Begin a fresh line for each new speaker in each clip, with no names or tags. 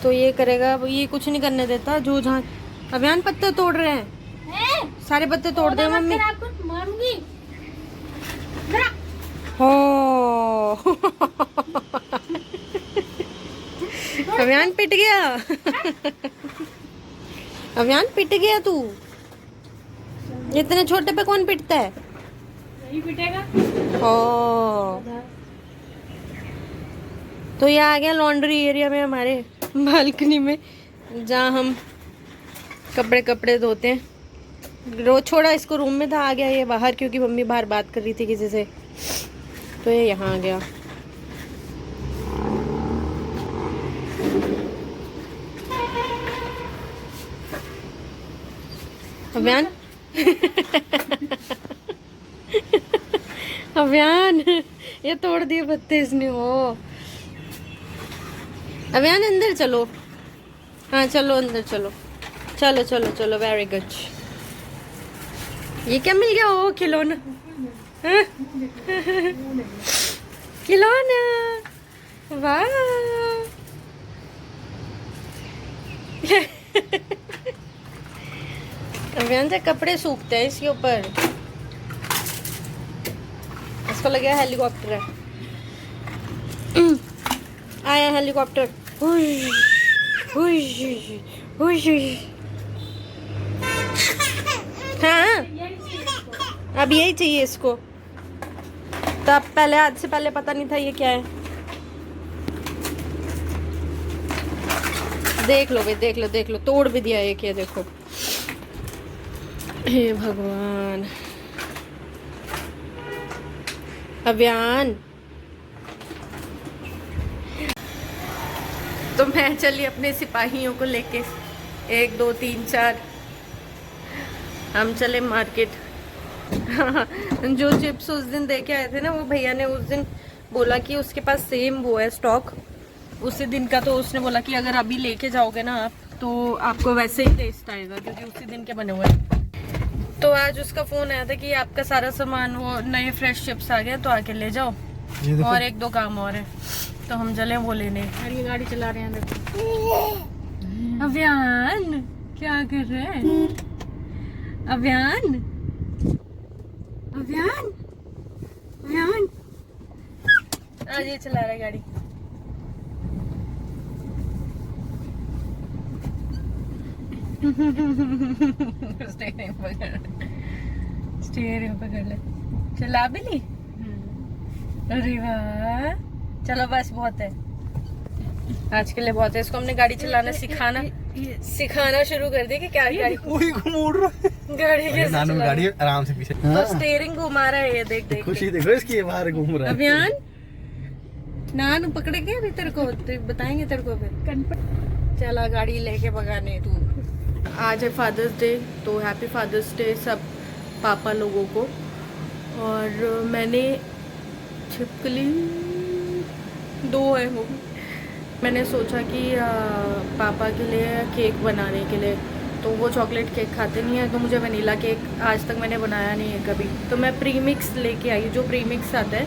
तो ये करेगा, ये कुछ नहीं करने देता। जो जहाँ अभियान पत्ते तोड़ रहे हैं, सारे पत्ते तोड़ दे मम्मी।
आपको मारूंगी।
हो अभियान पिट गया। अभियान पिट गया तू। इतने छोटे पे कौन पिटता है?
नहीं पिटेगा।
ओ तो ये आ गया लॉन्ड्री एरिया में हमारे बालकनी में, जहाँ हम कपड़े कपड़े धोते हैं। रोज छोड़ा इसको रूम में था, आ गया ये बाहर, क्योंकि मम्मी बाहर बात कर रही थी किसी से, तो ये यहाँ आ गया। अभियान अभियान ये तोड़ दिए पत्ते इसने। ओ अभियान अंदर चलो। हाँ चलो अंदर चलो, चलो चलो चलो, वेरी गुड। ये क्या मिल गया? ओ खिलौना। हाँ? खिलौना, वाह। अभियान से कपड़े सूखते हैं इसके ऊपर। इसको लग गया हेलीकॉप्टर है। आया हेलीकॉप्टर। हाँ अब यही चाहिए इसको। तब पहले, आज से पहले पता नहीं था ये क्या है। देख लो भाई, देख लो देख लो, तोड़ भी दिया एक, ये देखो। हे भगवान। अभियान तो मैं चली अपने सिपाहियों को लेके, 1 2 3 4 हम चले मार्केट। जो चिप्स उस दिन दे के आए थे ना, वो भैया ने उस दिन बोला कि उसके पास सेम वो है स्टॉक उसी दिन का। तो उसने बोला कि अगर अभी लेके जाओगे ना आप, तो आपको वैसे ही टेस्ट आएगा, क्योंकि उसी दिन के बने हुए हैं। तो आज उसका फोन आया था कि आपका सारा सामान, वो नए फ्रेश चिप्स आ गए, तो आके ले जाओ। और 1 2 काम और है, तो हम चले वो लेने।
ये गाड़ी चला रहे हैं देखो।
अभियान क्या कर रहे हैं? अभियान अभियान अभियान आज ये चला रहा है गाड़ी। स्टीयरिंग पकड़ ले, चला भी ली। अरे वाह, चलो बस बहुत है, आज के लिए बहुत है। इसको हमने गाड़ी चलाना सिखाना शुरू कर दी कि क्या गाड़ी
घूम रहा है।
गाड़ी कैसे
गाड़ी आराम से पीछे
तो स्टीयरिंग घुमा रहा है, ये देख देख
खुशी देखो इसकी, बाहर घूम रहा है।
अभियान नान पकड़ेंगे अभी तेरे को, तो बताएंगे तेरे को फिर। चला गाड़ी लेके भगाने तू। आज है फादर्स डे, तो हैप्पी फादर्स डे सब पापा लोगों को। और मैंने छिपकली 2 है वो, मैंने सोचा कि पापा के लिए केक बनाने के लिए, तो वो चॉकलेट केक खाते नहीं है, तो मुझे वनीला केक आज तक मैंने बनाया नहीं है कभी। तो मैं प्रीमिक्स लेके आई, जो प्रीमिक्स आता है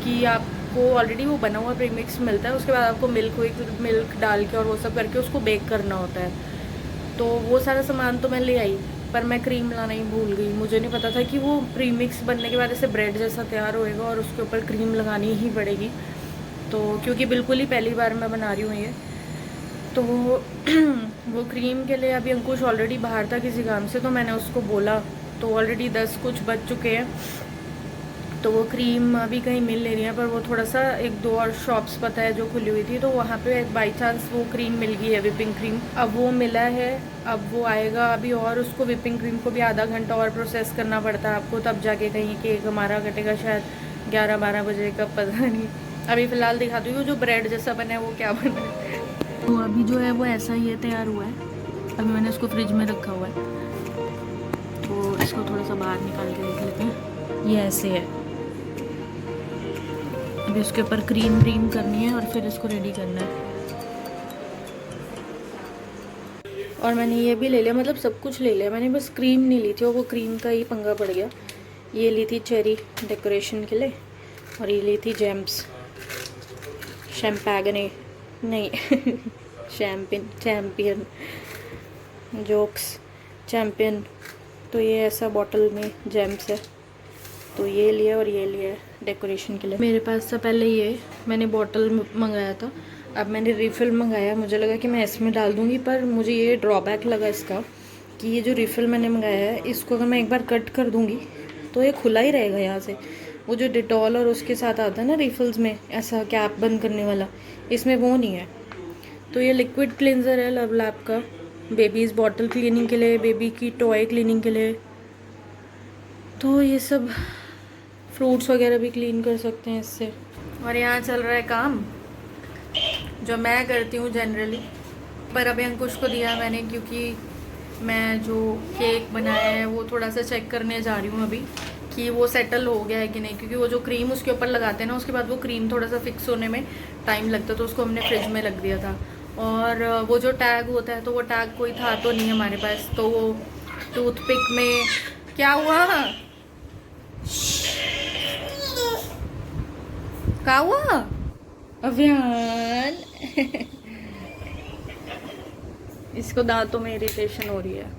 कि आपको ऑलरेडी वो बना हुआ प्रीमिक्स मिलता है, उसके बाद आपको मिल्क डाल के और वो सब करके उसको बेक करना होता है। तो वो सारा सामान तो मैं ले आई, पर मैं क्रीम लाना ही भूल गई। मुझे नहीं पता था कि वो प्रीमिक्स बनने के बाद ऐसे ब्रेड जैसा तैयार होएगा और उसके ऊपर क्रीम लगानी ही पड़ेगी। तो क्योंकि बिल्कुल ही पहली बार मैं बना रही हूँ ये, तो वो क्रीम के लिए अभी अंकुश ऑलरेडी बाहर था किसी काम से, तो मैंने उसको बोला, तो ऑलरेडी 10 कुछ बज चुके हैं। तो वो क्रीम अभी कहीं मिल नहीं रही है, पर वो थोड़ा सा 1 2 और शॉप्स पता है जो खुली हुई थी, तो वहाँ पे बाई चांस वो क्रीम मिल गई है, विपिंग क्रीम। अब वो मिला है, अब वो आएगा अभी, और उसको विपिंग क्रीम को भी आधा घंटा और प्रोसेस करना पड़ता है आपको, तब जाके कहीं केक हमारा कटेगा शायद 11 12 बजे का, पता नहीं। अभी फ़िलहाल दिखाती हूँ जो ब्रेड जैसा बना है वो क्या बना है। तो अभी जो है वो ऐसा ही तैयार हुआ है। अभी मैंने इसको फ्रिज में रखा हुआ है, तो इसको थोड़ा सा बाहर निकाल के देख लेते हैं। ये ऐसे है। अभी उसके ऊपर क्रीम करनी है और फिर इसको रेडी करना है। और मैंने ये भी ले लिया, मतलब सब कुछ ले लिया मैंने, बस क्रीम नहीं ली थी, और वो क्रीम का ही पंगा पड़ गया। ये ली थी चेरी डेकोरेशन के लिए, और ये ली थी जेम्स शैम्पैगने नहीं चैम्पियन जोक्स चैम्पियन। तो ये ऐसा बॉटल में जेम्स है, तो ये लिया और ये लिया डेकोरेशन के लिए। मेरे पास था पहले ये, मैंने बॉटल मंगाया था, अब मैंने रिफ़िल मंगाया। मुझे लगा कि मैं इसमें डाल दूँगी, पर मुझे ये ड्रॉबैक लगा इसका कि ये जो रिफ़िल मैंने मंगाया है, इसको अगर मैं एक बार कट कर दूँगी तो ये खुला ही रहेगा यहाँ से। वो जो डिटॉल और उसके साथ आता है ना रिफ़िल्स में, ऐसा कैप बंद करने वाला, इसमें वो नहीं है। तो ये लिक्विड क्लिनज़र है लव लैब का, बेबीज़ बॉटल क्लीनिंग के लिए, बेबी की टॉय क्लीनिंग के लिए। तो ये सब फ्रूट्स वगैरह भी क्लीन कर सकते हैं इससे। और यहाँ चल रहा है काम जो मैं करती हूँ जनरली, पर अभी अंकुश को दिया मैंने, क्योंकि मैं जो केक बनाया है वो थोड़ा सा चेक करने जा रही हूँ अभी कि वो सेटल हो गया है कि नहीं, क्योंकि वो जो क्रीम उसके ऊपर लगाते हैं ना, उसके बाद वो क्रीम थोड़ा सा फिक्स होने में टाइम लगता है, तो उसको हमने फ्रिज में रख दिया था। और वो जो टैग होता है, तो वो टैग कोई था तो नहीं हमारे पास, तो वो टूथपिक में क्या हुआ, क्या हुआ अभियान इसको दांतों में इरिटेशन हो रही है।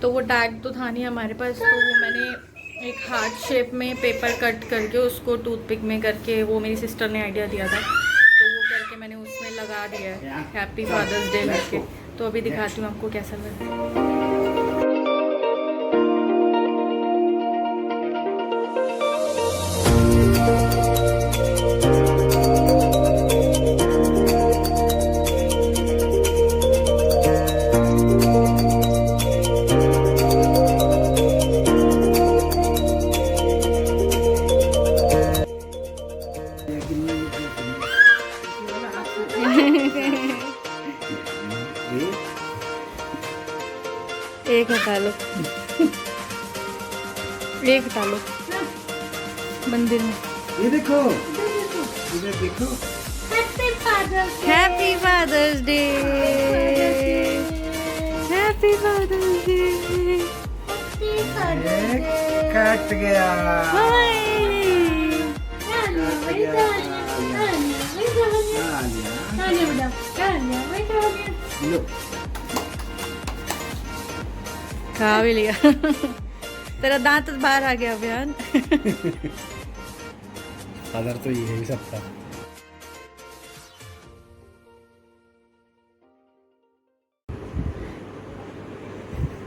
तो वो टैग तो था नहीं हमारे पास, तो वो मैंने एक हार्ट शेप में पेपर कट करके उसको टूथपिक में करके, वो मेरी सिस्टर ने आइडिया दिया था, तो वो करके मैंने उसमें लगा दिया है हैप्पी फादर्स डे करके। तो अभी दिखाती हूँ आपको कैसा लग रहा है। एक हटा लो, एक हटा लो मंदिर में।
ये देखो, इधर देखो।
Happy fathers day, happy fathers Day.
Cut गया। लो।
खा भी लिया तेरा दांत बाहर आ गया अभियान।
फादर तो ये ही सबका।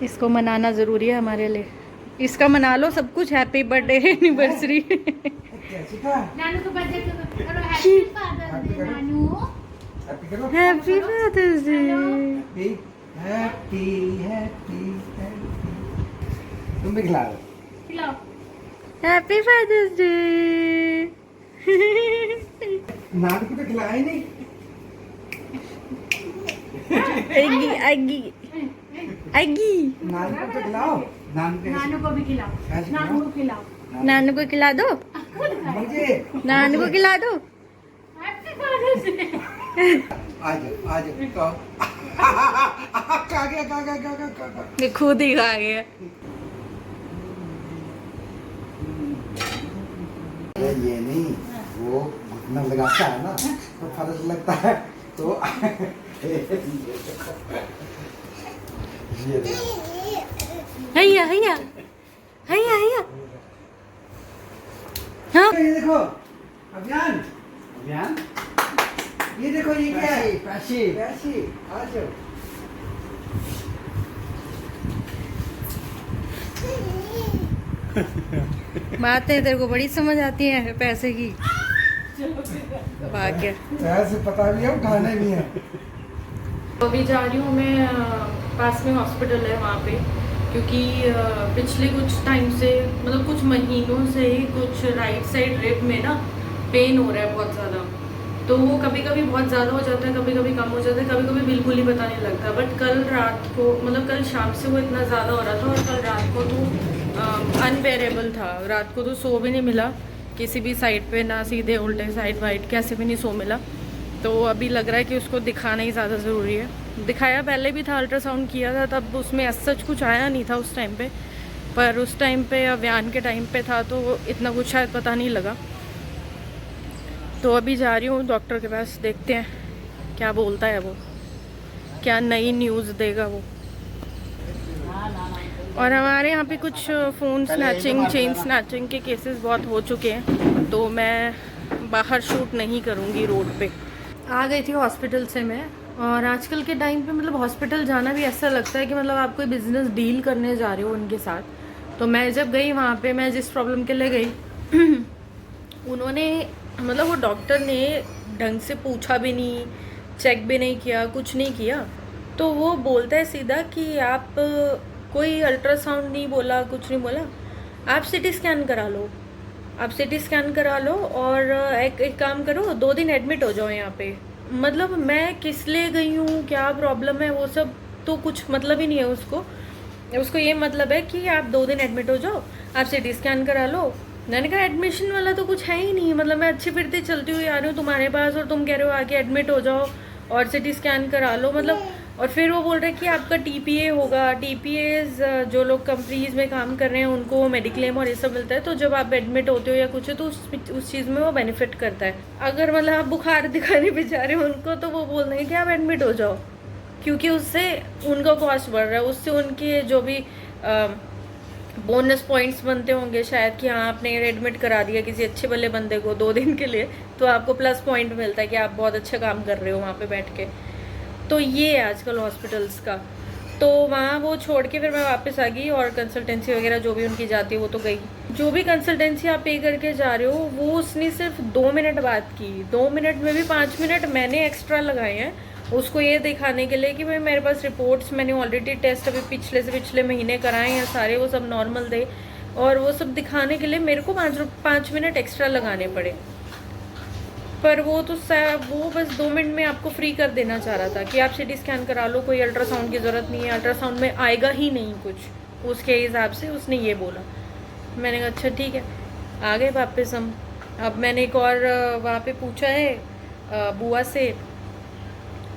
इसको मनाना जरूरी है हमारे लिए, इसका मना लो सब कुछ। Happy birthday anniversary.
नानू को बर्थडे करो, हैप्पी फादर्स डे नानू,
happy fathers day.
Happy happy happy. तुम भी खिला दो।
खिलाओ।
Happy father's day.
नानू को तो खिलाया ही नहीं।
आएगी आएगी आएगी।
नानू को तो खिलाओ।
नानू को भी खिलाओ, नानू को खिलाओ,
नानू को खिला दो,
मुझे
नानू को खिला दो।
Happy father's day.
आ जाओ खा गया।
ये खुद ही खा गया।
ये नहीं, वो घुटना लगाता है ना तो फर्क लगता है, तो ये
हैया हैया हैया हैया। हाँ
ये देखो अभियान, अभियान ये देखो, ये क्या है? पैसे पैसे। आ जाओ।
बातें तेरे को बड़ी समझ आती है पैसे की। भाग्य
पैसे पता भी है, खाने भी है।
अभी जा रही हूँ मैं, पास में हॉस्पिटल है वहाँ पे, क्योंकि पिछले कुछ टाइम से, मतलब कुछ महीनों से ही कुछ राइट साइड रिब में ना पेन हो रहा है बहुत ज़्यादा। तो वो कभी कभी बहुत ज़्यादा हो जाता है, कभी कभी कम हो जाता है, कभी कभी बिल्कुल ही पता नहीं लगता। बट कल रात को, मतलब कल शाम से वो इतना ज़्यादा हो रहा था, और कल रात को तो अनबेरेबल था। रात को तो सो भी नहीं मिला किसी भी साइड पे, ना सीधे उल्टे साइड वाइड कैसे भी नहीं सो मिला। तो अभी लग रहा है कि उसको दिखाना ही ज़्यादा ज़रूरी है। दिखाया पहले भी था, अल्ट्रासाउंड किया था, तब उसमें सच कुछ आया नहीं था उस टाइम पे, पर उस टाइम पे अभियान के टाइम पे था, तो इतना कुछ शायद पता नहीं लगा। तो अभी जा रही हूँ डॉक्टर के पास, देखते हैं क्या बोलता है वो, क्या नई न्यूज़ देगा वो। और हमारे यहाँ पे कुछ फ़ोन स्नैचिंग, चेन स्नैचिंग के केसेस बहुत हो चुके हैं, तो मैं बाहर शूट नहीं करूँगी रोड पे। आ गई थी हॉस्पिटल से मैं, और आजकल के टाइम पे मतलब हॉस्पिटल जाना भी ऐसा लगता है कि मतलब आप कोई बिज़नेस डील करने जा रहे हो उनके साथ। तो मैं जब गई वहाँ पे, मैं जिस प्रॉब्लम के लिए गई उन्होंने मतलब वो डॉक्टर ने ढंग से पूछा भी नहीं, चेक भी नहीं किया, कुछ नहीं किया। तो वो बोलता है सीधा कि आप कोई अल्ट्रासाउंड नहीं बोला, कुछ नहीं बोला, आप सिटी स्कैन करा लो, आप सिटी स्कैन करा लो और एक काम करो, 2 दिन एडमिट हो जाओ यहाँ पे। मतलब मैं किस लिए गई हूँ, क्या प्रॉब्लम है, वो सब तो कुछ मतलब ही नहीं है उसको ये मतलब है कि आप 2 दिन एडमिट हो जाओ, आप सिटी स्कैन करा लो। मैंने कहा एडमिशन वाला तो कुछ है ही नहीं, मतलब मैं अच्छी फिरती चलती हुई आ रही हूँ तुम्हारे पास और तुम कह रहे हो आके एडमिट हो जाओ और सिटी स्कैन करा लो, मतलब। और फिर वो बोल रहे हैं कि आपका टीपीए होगा, टीपीएज जो लोग कंपनीज में काम कर रहे हैं उनको मेडिक्लेम और ये सब मिलता है, तो जब आप एडमिट होते हो या कुछ है तो उस चीज़ में वो बेनिफिट करता है। अगर मतलब आप बुखार दिखाने भी जा रहे हो उनको, तो वो बोल रहे हैं कि आप एडमिट हो जाओ, क्योंकि उससे उनका कॉस्ट बढ़ रहा है, उससे उनके जो भी बोनस पॉइंट्स बनते होंगे शायद कि हाँ आपने एडमिट करा दिया किसी अच्छे भले बंदे को 2 दिन के लिए, तो आपको प्लस पॉइंट मिलता है कि आप बहुत अच्छा काम कर रहे हो वहाँ पे बैठ के। तो ये है आजकल हॉस्पिटल्स का। तो वहाँ वो छोड़ के फिर मैं वापस आ गई, और कंसल्टेंसी वगैरह जो भी उनकी जाती है वो तो गई। जो भी कंसल्टेंसी आप पे करके जा रहे हो वो उसने सिर्फ 2 मिनट बात की, 2 मिनट में भी 5 मिनट मैंने एक्स्ट्रा लगाए हैं उसको ये दिखाने के लिए कि भाई मेरे पास रिपोर्ट्स, मैंने ऑलरेडी टेस्ट अभी पिछले से पिछले महीने कराए हैं सारे, वो सब नॉर्मल थे, और वो सब दिखाने के लिए मेरे को 5 मिनट एक्स्ट्रा लगाने पड़े। पर वो तो वो बस 2 मिनट में आपको फ्री कर देना चाह रहा था कि आप सिटी स्कैन करा लो, कोई अल्ट्रासाउंड की ज़रूरत नहीं है, अल्ट्रासाउंड में आएगा ही नहीं कुछ, उसके हिसाब से उसने ये बोला। मैंने कहा अच्छा ठीक है, आ गए वापस हम। अब मैंने एक और वहाँ पे पूछा है बुआ से,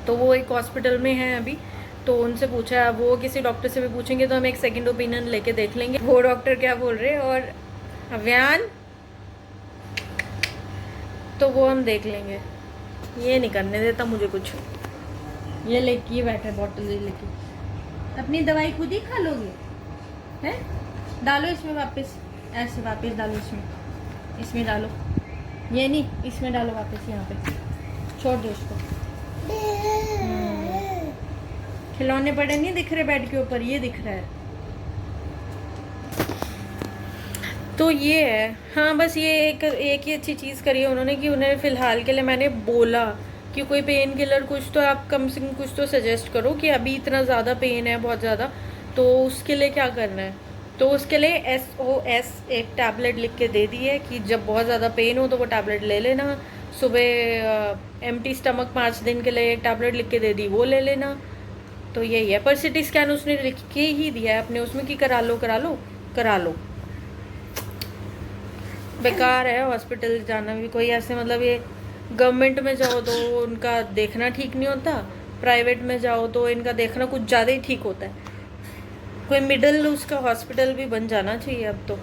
तो वो एक हॉस्पिटल में है अभी, तो उनसे पूछा है, वो किसी डॉक्टर से भी पूछेंगे तो हम एक सेकंड ओपिनियन लेके देख लेंगे वो डॉक्टर क्या बोल रहे हैं, और अभियान तो वो हम देख लेंगे। ये नहीं करने देता मुझे कुछ, ये लेके ये बैठा है बॉटल लेके, अपनी दवाई खुद ही खा लोगे हैं? डालो इसमें वापस, ऐसे वापस डालो इसमें डालो, ये नहीं इसमें डालो वापस, यहाँ पे छोड़ दो इसको। खिलौने पड़े नहीं दिख रहे बेड के ऊपर, ये दिख रहा है। तो ये है, हाँ बस ये एक ही अच्छी चीज़ करी है उन्होंने कि उन्हें फ़िलहाल के लिए मैंने बोला कि कोई पेन किलर कुछ तो आप कम से कम कुछ तो सजेस्ट करो कि अभी इतना ज़्यादा पेन है, बहुत ज़्यादा, तो उसके लिए क्या करना है। तो उसके लिए SOS एक टैबलेट लिख के दे दी है कि जब बहुत ज़्यादा पेन हो तो वो टैबलेट ले लेना, सुबह एम्प्टी स्टमक 5 दिन के लिए एक टैबलेट लिख के दे दी, वो ले लेना। तो यही है, पर सिटी स्कैन उसने लिख के ही दिया है अपने उसमें कि करा लो। बेकार है हॉस्पिटल जाना भी, कोई ऐसे मतलब ये गवर्नमेंट में जाओ तो उनका देखना ठीक नहीं होता, प्राइवेट में जाओ तो इनका देखना कुछ ज़्यादा ही ठीक होता है। कोई मिडिल उसका हॉस्पिटल भी बन जाना चाहिए अब तो।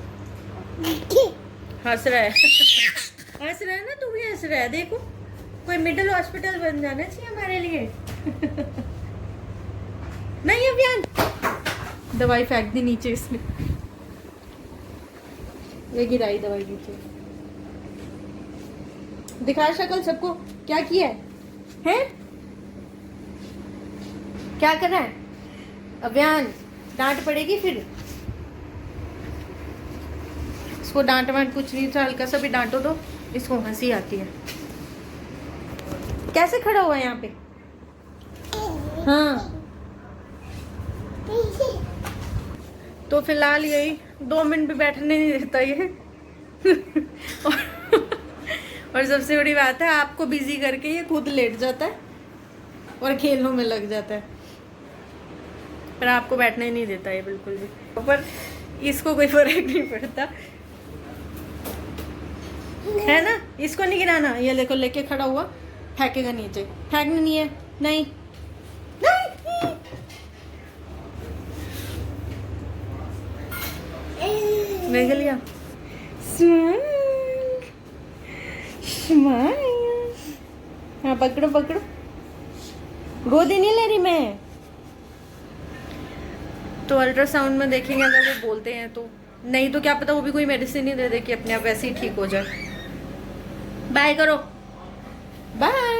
हंस रहा है हंस रहा है ना, तू भी हंस रहा है, देखो कोई मिडिल हॉस्पिटल बन जाना चाहिए हमारे लिए नहीं अभियान, दवाई फेंक दी नीचे इसने, ये गिराई दवाई नीचे। दिखा शक्ल सबको, क्या किया है? क्या कर रहा है अभियान? डांट पड़ेगी फिर इसको, डांट वांट कुछ नहीं, तो हल्का सा भी डांटो तो इसको हंसी आती है। कैसे खड़ा हुआ है यहाँ पे? हाँ तो फिलहाल यही 2 मिनट भी बैठने नहीं देता ये और सबसे बड़ी बात है, आपको बिजी करके ये खुद लेट जाता है और खेलों में लग जाता है, पर आपको बैठने नहीं देता ये बिल्कुल भी। पर इसको कोई फर्क नहीं पड़ता है ना, इसको नहीं गिराना। ये देखो लेके खड़ा हुआ, फेंकेगा नीचे, फेंकना नहीं है, नहीं देख लिया। स्माइल, हाँ पकड़ो, गोदी नहीं ले रही मैं। तो अल्ट्रासाउंड में देखेंगे अगर वो बोलते हैं तो, नहीं तो क्या पता वो भी कोई मेडिसिन ही दे दे कि अपने आप वैसे ही ठीक हो जाए। बाय करो, बाय।